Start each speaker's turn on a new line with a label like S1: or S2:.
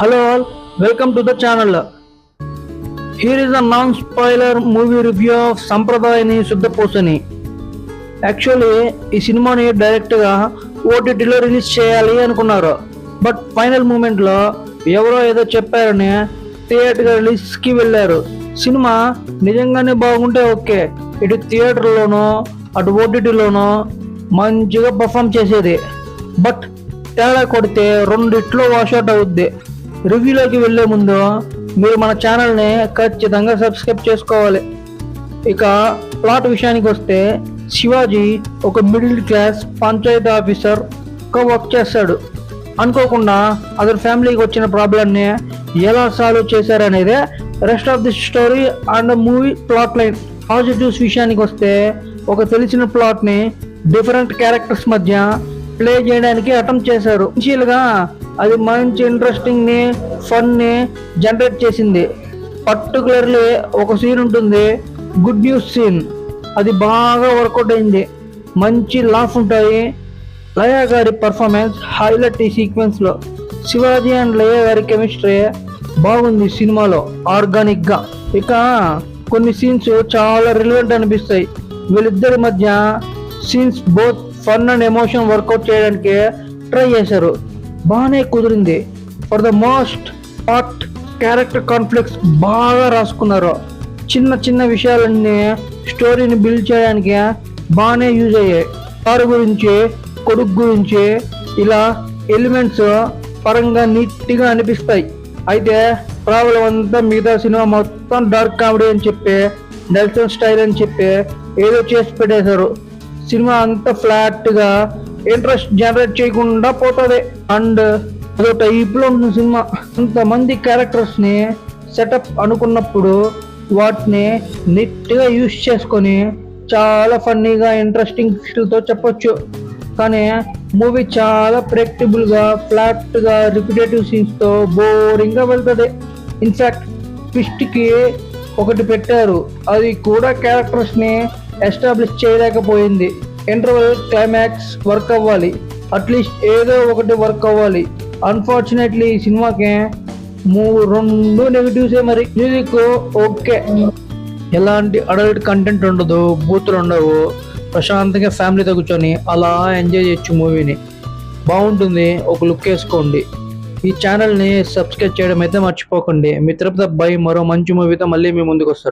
S1: Hello all, welcome to the channel. Here is a non-spoiler movie review of Sampradayani Suddhapusani. Actually ఈ సినిమాని డైరెక్ట్గా ఓటీటీలో release చేయాలి అనుకున్నారు. బట్ ఫైనల్ మూమెంట్లో ఎవరో ఏదో చెప్పారని థియేటర్ రిలీజ్కి వెళ్ళారు. సినిమా నిజంగానే బాగుంటే ఓకే, ఇటు థియేటర్లోనో అటు ఓటీటీలోనో మంచిగా పర్ఫామ్ చేసేది. బట్ తేడా కొడితే రెండిట్లో వాషౌట్ అవుద్ది. రివ్యూలోకి వెళ్ళే ముందు మీరు మన ఛానల్ని ఖచ్చితంగా సబ్స్క్రైబ్ చేసుకోవాలి. ఇక ప్లాట్ విషయానికి వస్తే, శివాజీ ఒక మిడిల్ క్లాస్ పంచాయతీ ఆఫీసర్గా వర్క్ చేస్తాడు. అనుకోకుండా అతని ఫ్యామిలీకి వచ్చిన ప్రాబ్లమ్ని ఎలా సాల్వ్ చేశారనేదే rest of the story and movie plot line. Positives విషయానికి వస్తే, ఒక తెలిసిన ప్లాట్ని డిఫరెంట్ క్యారెక్టర్స్ మధ్య ప్లే చేయడానికి అటెంప్ట్ చేశారు. ఇనిషియల్గా అది మంచి ఇంట్రెస్టింగ్ని ఫన్ని జనరేట్ చేసింది. పర్టికులర్లీ ఒక సీన్ ఉంటుంది, గుడ్ న్యూస్ సీన్. అది బాగా వర్కౌట్ అయింది. మంచి లాఫ్ ఉంటాయి. లయ గారి పర్ఫార్మెన్స్ హైలైట్ ఈ సీక్వెన్స్లో. శివాజీ అండ్ లయ గారి కెమిస్ట్రీ బాగుంది సినిమాలో, ఆర్గానిక్గా. ఇక కొన్ని సీన్స్ చాలా రిలవెంట్ అనిపిస్తాయి. వీళ్ళిద్దరి మధ్య scenes both fun and emotion work out చేయడానికి ట్రై చేశారు. బాగానే కుదిరింది. For the most part character conflicts బాగా రాసుకున్నారు. చిన్న చిన్న విషయాలన్నీ స్టోరీని బిల్డ్ చేయడానికి బాగానే యూజ్ అయ్యాయి. కారు గురించి, కొడుకు గురించి, ఇలా ఎలిమెంట్స్ పరంగా నీట్గా అనిపిస్తాయి. అయితే ప్రాబ్లం అంతా మిగతా సినిమా మొత్తం డార్క్ కామెడీ అని చెప్పి, నెల్సన్ స్టైల్ అని చెప్పి ఏదో చేసి పెట్టేశారు. సినిమా అంతా ఫ్లాట్గా ఇంట్రెస్ట్ జనరేట్ చేయకుండా పోతుంది. అండ్ అదో టైప్లో ఉంటుంది సినిమా. కొంతమంది క్యారెక్టర్స్ని సెటప్ అనుకున్నప్పుడు వాటిని నీట్గా యూజ్ చేసుకొని చాలా ఫన్నీగా ఇంట్రెస్టింగ్తో చెప్పొచ్చు. కానీ మూవీ చాలా ప్రెడిక్టబుల్గా, ఫ్లాట్గా, రిపిటేటివ్ సీన్స్తో బోరింగ్గా వెళ్తుంది. ఇన్ఫ్యాక్ట్ ట్విస్ట్కి ఒకటి పెట్టారు, అది కూడా క్యారెక్టర్స్ని ఎస్టాబ్లిష్ చేయలేకపోయింది. ఇంటర్వెల్ క్లైమాక్స్ వర్క్ అవ్వాలి, అట్లీస్ట్ ఏదో ఒకటి వర్క్ అవ్వాలి. అన్ఫార్చునేట్లీ ఈ సినిమాకి రెండు నెగిటివ్సే. మరి మ్యూజిక్ ఓకే, ఎలాంటి అడల్ట్ కంటెంట్ ఉండదు, బూతులు ఉండవు. ప్రశాంతంగా ఫ్యామిలీతో కూర్చొని అలా ఎంజాయ్ చేయొచ్చు మూవీని. బాగుంటుంది, ఒక లుక్ వేసుకోండి. ఈ ఛానల్ని సబ్స్క్రైబ్ చేయడం అయితే మర్చిపోకండి. మీ తిరుపతి అబ్బాయి మరో మంచి మూవీతో మళ్ళీ మీ ముందుకు వస్తారు.